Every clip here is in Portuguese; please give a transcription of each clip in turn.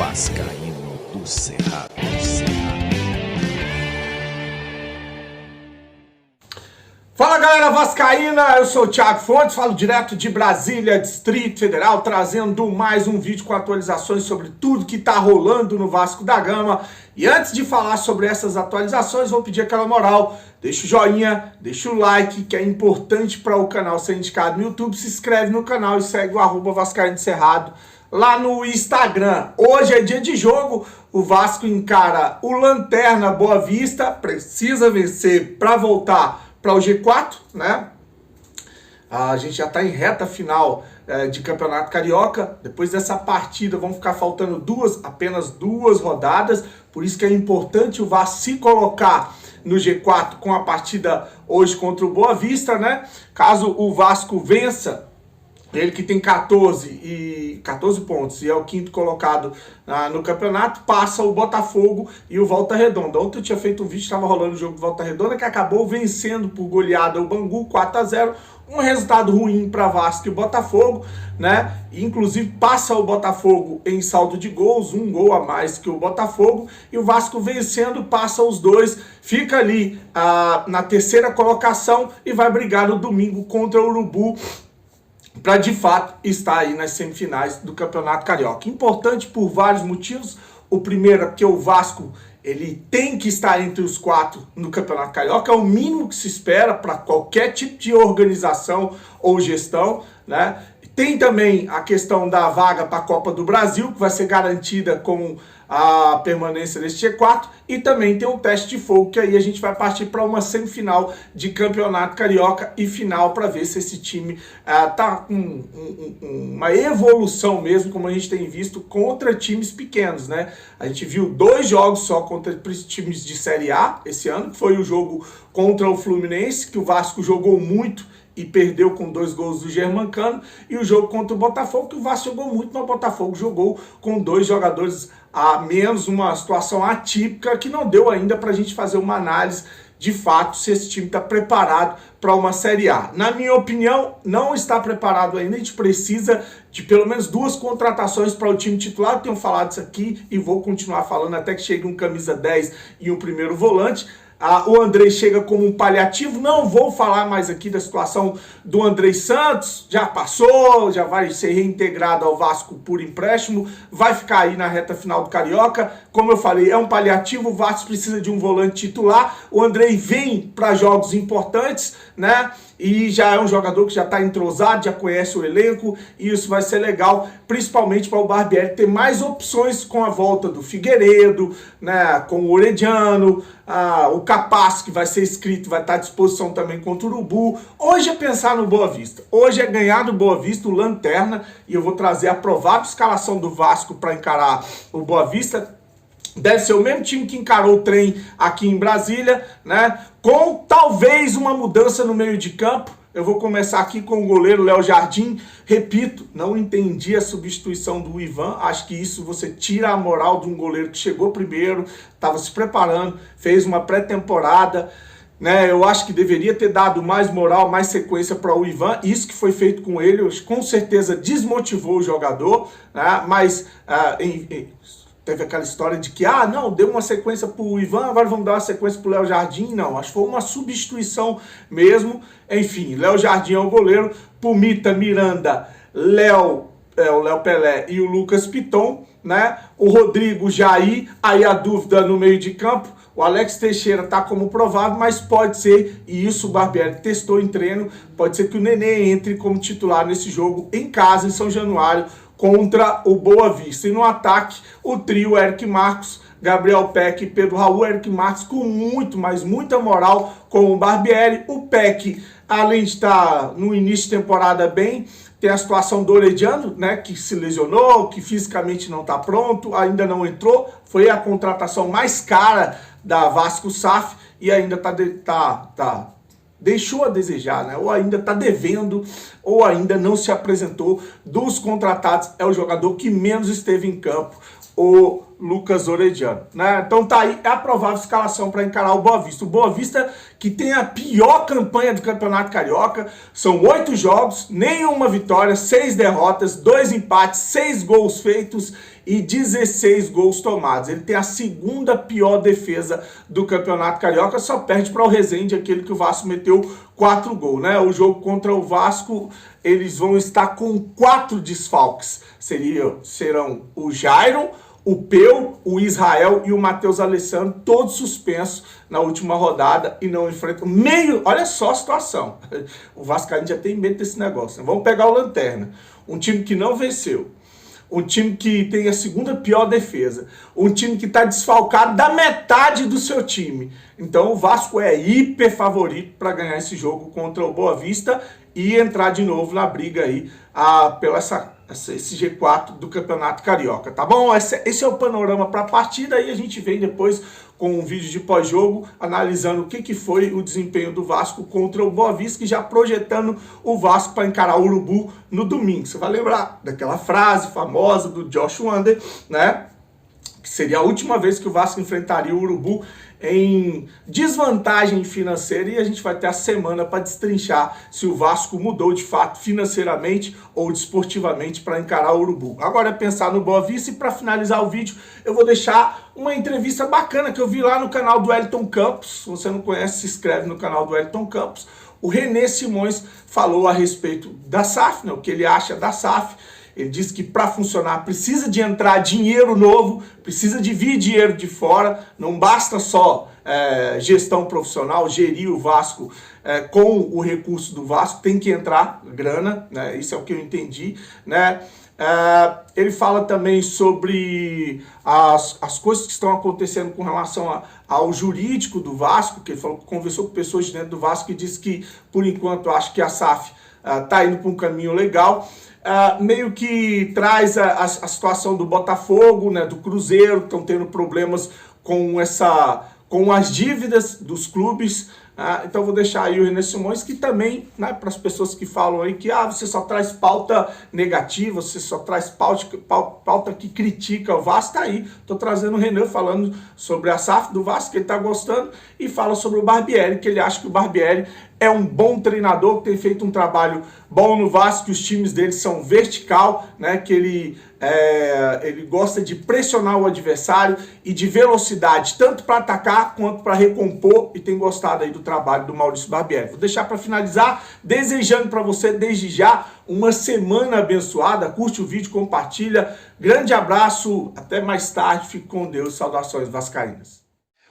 Vascaíno do Cerrado. Fala galera vascaína, eu sou o Thiago Fontes, falo direto de Brasília, Distrito Federal, trazendo mais um vídeo com atualizações sobre tudo que tá rolando no Vasco da Gama. E antes de falar sobre essas atualizações, vou pedir aquela moral, deixa o joinha, deixa o like, que é importante para o canal ser indicado no YouTube, se inscreve no canal e segue o @Vascaíno do Cerrado lá no Instagram. Hoje é dia de jogo, o Vasco encara o Lanterna Boa Vista, precisa vencer para voltar para o G4, né? A gente já está em reta final de Campeonato Carioca. Depois dessa partida vão ficar faltando apenas duas rodadas. Por isso que é importante o Vasco se colocar no G4 com a partida hoje contra o Boa Vista, né? Caso o Vasco vença, ele que tem 14 pontos e é o quinto colocado no campeonato, passa o Botafogo e o Volta Redonda. Ontem eu tinha feito um vídeo, estava rolando o jogo do Volta Redonda, que acabou vencendo por goleada o Bangu 4-0. Um resultado ruim para Vasco e Botafogo, né? Inclusive passa o Botafogo em saldo de gols, um gol a mais que o Botafogo, e o Vasco vencendo passa os dois, fica ali na terceira colocação e vai brigar no domingo contra o Urubu, para de fato estar aí nas semifinais do Campeonato Carioca. Importante por vários motivos. O primeiro é que o Vasco ele tem que estar entre os 4 no Campeonato Carioca, é o mínimo que se espera para qualquer tipo de organização ou gestão, né? Tem também a questão da vaga para a Copa do Brasil, que vai ser garantida com a permanência deste G4, e também tem um teste de fogo, que aí a gente vai partir para uma semifinal de Campeonato Carioca e final para ver se esse time tá com uma evolução mesmo, como a gente tem visto contra times pequenos, né? A gente viu 2 jogos só contra times de Série A esse ano, que foi o jogo contra o Fluminense, que o Vasco jogou muito e perdeu com 2 gols do Germancano, e o jogo contra o Botafogo, que o Vasco jogou muito, mas o Botafogo jogou com 2 jogadores a menos, uma situação atípica que não deu ainda para a gente fazer uma análise de fato se esse time está preparado para uma Série A. Na minha opinião, não está preparado ainda. A gente precisa de pelo menos 2 contratações para o time titular. Eu tenho falado isso aqui e vou continuar falando até que chegue um camisa 10 e um primeiro volante. O Andrei chega como um paliativo. Não vou falar mais aqui da situação do Andrei Santos, já passou, já vai ser reintegrado ao Vasco por empréstimo, vai ficar aí na reta final do Carioca. Como eu falei, é um paliativo, o Vasco precisa de um volante titular. O Andrei vem para jogos importantes, né? E já é um jogador que já está entrosado, já conhece o elenco, e isso vai ser legal, principalmente para o Barbieri ter mais opções com a volta do Figueiredo, né, com o Orediano, o Capasso, que vai ser inscrito, vai estar à disposição também contra o Urubu. Hoje é pensar no Boa Vista, hoje é ganhar do Boa Vista, o Lanterna, e eu vou trazer a provável escalação do Vasco para encarar o Boa Vista. Deve ser o mesmo time que encarou o trem aqui em Brasília, né? Com talvez uma mudança no meio de campo. Eu vou começar aqui com o goleiro Léo Jardim. Repito, não entendi a substituição do Ivan. Acho que isso você tira a moral de um goleiro que chegou primeiro, estava se preparando, fez uma pré-temporada, né? Eu acho que deveria ter dado mais moral, mais sequência para o Ivan. Isso que foi feito com ele, com certeza desmotivou o jogador, né? Mas teve aquela história de que, não, deu uma sequência para o Ivan, agora vamos dar uma sequência para o Léo Jardim. Não, acho que foi uma substituição mesmo. Enfim, Léo Jardim é o goleiro, Pumita, Miranda, o Léo Pelé e o Lucas Piton, né? O Rodrigo, Jair, aí a dúvida no meio de campo. O Alex Teixeira está como provável, mas pode ser, e isso o Barbieri testou em treino, pode ser que o Nenê entre como titular nesse jogo em casa, em São Januário, contra o Boa Vista. E no ataque, o trio Eric Marcos, Gabriel Peck e Pedro Raul. Eric Marcos com muita moral com o Barbieri. O Peck, além de estar no início de temporada bem, tem a situação do Orediano, né, que se lesionou, que fisicamente não está pronto, ainda não entrou. Foi a contratação mais cara da Vasco SAF e ainda deixou a desejar, né? Ou ainda está devendo, ou ainda não se apresentou. Dos contratados, é o jogador que menos esteve em campo. o Lucas Orediano, né? Então tá aí, é a provável escalação para encarar o Boa Vista. O Boa Vista que tem a pior campanha do Campeonato Carioca, são 8 jogos, nenhuma vitória, 6 derrotas, 2 empates, 6 gols feitos e 16 gols tomados. Ele tem a segunda pior defesa do Campeonato Carioca, só perde para o Resende, aquele que o Vasco meteu 4 gols, né? O jogo contra o Vasco, eles vão estar com 4 desfalques. Serão o Jairon, o Peu, o Israel e o Matheus Alessandro, todos suspensos na última rodada e não enfrentam meio... Olha só a situação. O Vascaíno já tem medo desse negócio, né? Vamos pegar o Lanterna. Um time que não venceu. Um time que tem a segunda pior defesa. Um time que está desfalcado da metade do seu time. Então o Vasco é hiper favorito para ganhar esse jogo contra o Boa Vista e entrar de novo na briga aí pela esse G4 do Campeonato Carioca, tá bom? Esse é o panorama para a partida e a gente vem depois com um vídeo de pós-jogo analisando o que foi o desempenho do Vasco contra o Boa Vista, que já projetando o Vasco para encarar o Urubu no domingo. Você vai lembrar daquela frase famosa do Josh Wander, né? Que seria a última vez que o Vasco enfrentaria o Urubu em desvantagem financeira, e a gente vai ter a semana para destrinchar se o Vasco mudou de fato financeiramente ou desportivamente para encarar o Urubu. Agora é pensar no Boa Vista, e para finalizar o vídeo eu vou deixar uma entrevista bacana que eu vi lá no canal do Wellington Campos. Se você não conhece, se inscreve no canal do Wellington Campos. O René Simões falou a respeito da SAF, né, o que ele acha da SAF. Ele disse que para funcionar precisa de entrar dinheiro novo, precisa de vir dinheiro de fora, não basta só gestão profissional, gerir o Vasco com o recurso do Vasco, tem que entrar grana, né? Isso é o que eu entendi, né? Ele fala também sobre as coisas que estão acontecendo com relação ao jurídico do Vasco, que ele falou que conversou com pessoas de dentro do Vasco e disse que, por enquanto, acho que a SAF está indo para um caminho legal. Meio que traz a situação do Botafogo, né, do Cruzeiro, que estão tendo problemas com as dívidas dos clubes. Então vou deixar aí o René Simões, que também, né, para as pessoas que falam aí que você só traz pauta negativa, você só traz pauta que critica o Vasco, tá aí. Estou trazendo o René falando sobre a SAF do Vasco, que ele está gostando, e fala sobre o Barbieri, que ele acha que o Barbieri é um bom treinador, que tem feito um trabalho bom no Vasco, que os times dele são vertical, né, que ele gosta de pressionar o adversário e de velocidade, tanto para atacar quanto para recompor, e tem gostado aí do trabalho do Maurício Barbieri. Vou deixar para finalizar, desejando para você, desde já, uma semana abençoada. Curte o vídeo, compartilha. Grande abraço, até mais tarde, fique com Deus, saudações vascaínas.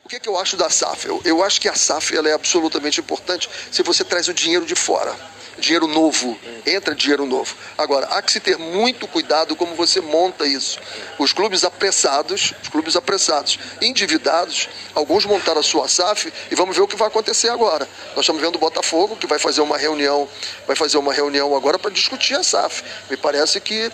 O que eu acho da SAF? Eu acho que a SAF ela é absolutamente importante se você traz o dinheiro de fora. Dinheiro novo, entra dinheiro novo. Agora, há que se ter muito cuidado como você monta isso. Os clubes apressados, endividados, alguns montaram a sua SAF e vamos ver o que vai acontecer agora. Nós estamos vendo o Botafogo, que vai fazer uma reunião agora para discutir a SAF. Me parece que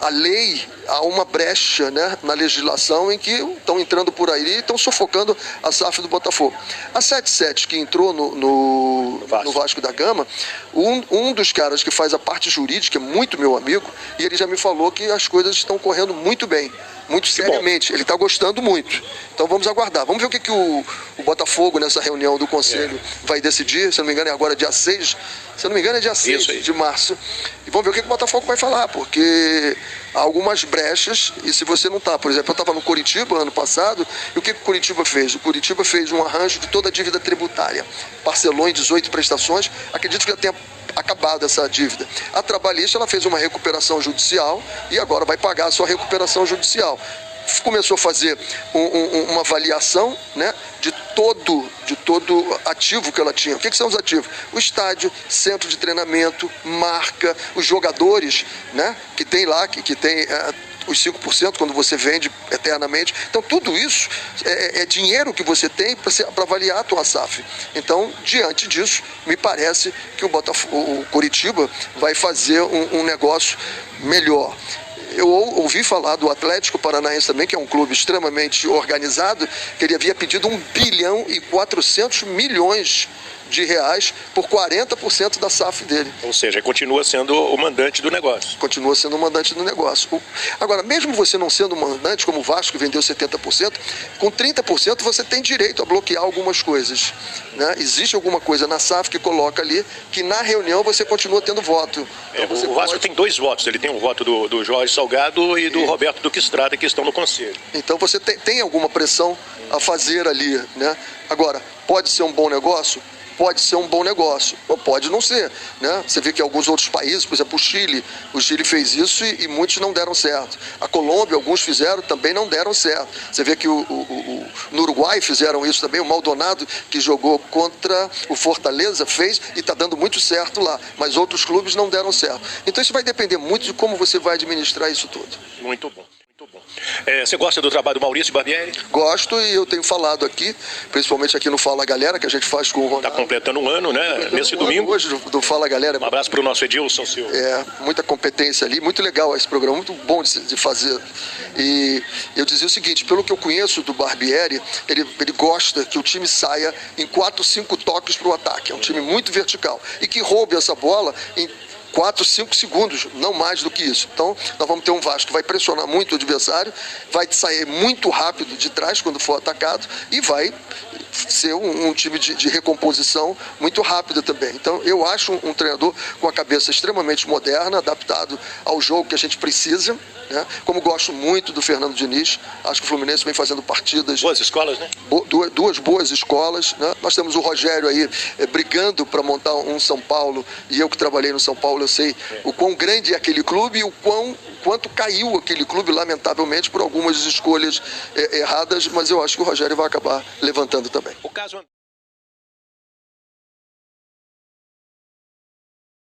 a lei, há uma brecha, né, na legislação em que estão entrando por aí e estão sufocando a SAF do Botafogo. A 77, que entrou no Vasco da Gama, um dos caras que faz a parte jurídica é muito meu amigo, e ele já me falou que as coisas estão correndo muito bem, muito seriamente. Ele está gostando muito. Então vamos aguardar. Vamos ver o que o Botafogo, nessa reunião do Conselho, vai decidir. Se não me engano, é agora dia 6. Se não me engano, é dia 6 de março. E vamos ver o que o Botafogo vai falar, porque há algumas brechas, e se você não está, por exemplo, eu estava no Coritiba ano passado, e o que o Coritiba fez? O Coritiba fez um arranjo de toda a dívida tributária, parcelou em 18 prestações, acredito que já tenha acabado essa dívida. A trabalhista, ela fez uma recuperação judicial e agora vai pagar a sua recuperação judicial. Começou a fazer uma avaliação, né, de todo ativo que ela tinha. O que são os ativos? O estádio, centro de treinamento, marca, os jogadores, né, que tem lá, que tem os 5% quando você vende eternamente. Então tudo isso é dinheiro que você tem para avaliar a tua SAF. Então, diante disso, me parece que o Coritiba vai fazer um negócio melhor. Eu ouvi falar do Atlético Paranaense também, que é um clube extremamente organizado, que ele havia pedido 1,4 bilhão de reais por 40% da SAF dele. Ou seja, continua sendo o mandante do negócio. Continua sendo o mandante do negócio. Agora, mesmo você não sendo mandante, como o Vasco, que vendeu 70%, com 30% você tem direito a bloquear algumas coisas, né? Existe alguma coisa na SAF que coloca ali que na reunião você continua tendo voto. Então, o Vasco tem 2 votos. Ele tem o voto do Jorge Salgado e do Roberto Duque Estrada, que estão no conselho. Então você tem alguma pressão a fazer ali, né? Agora, pode ser um bom negócio? Pode ser um bom negócio, ou pode não ser, né? Você vê que alguns outros países, por exemplo, o Chile fez isso e muitos não deram certo. A Colômbia, alguns fizeram, também não deram certo. Você vê que no Uruguai fizeram isso também, o Maldonado, que jogou contra o Fortaleza, fez e está dando muito certo lá, mas outros clubes não deram certo. Então isso vai depender muito de como você vai administrar isso tudo. Muito bom. Muito bom. Você gosta do trabalho do Maurício Barbieri? Gosto, e eu tenho falado aqui, principalmente aqui no Fala Galera, que a gente faz com o Ronaldo. Está completando um ano, né? Nesse domingo. Hoje do Fala Galera. Um abraço para o nosso Edilson Silva. Muita competência ali, muito legal esse programa, muito bom de fazer. E eu dizia o seguinte, pelo que eu conheço do Barbieri, ele gosta que o time saia em 4, 5 toques para o ataque. É um time muito vertical. E que roube essa bola em 4, 5 segundos, não mais do que isso. Então, nós vamos ter um Vasco que vai pressionar muito o adversário, vai sair muito rápido de trás quando for atacado e vai ser um time de recomposição muito rápida também. Então, eu acho um treinador com a cabeça extremamente moderna, adaptado ao jogo que a gente precisa, né? Como gosto muito do Fernando Diniz, acho que o Fluminense vem fazendo partidas... Boas escolas, né? Duas boas escolas, né? Nós temos o Rogério aí brigando para montar um São Paulo, e eu que trabalhei no São Paulo, eu sei o quão grande é aquele clube e quanto caiu aquele clube, lamentavelmente, por algumas escolhas erradas, mas eu acho que o Rogério vai acabar levantando também. O caso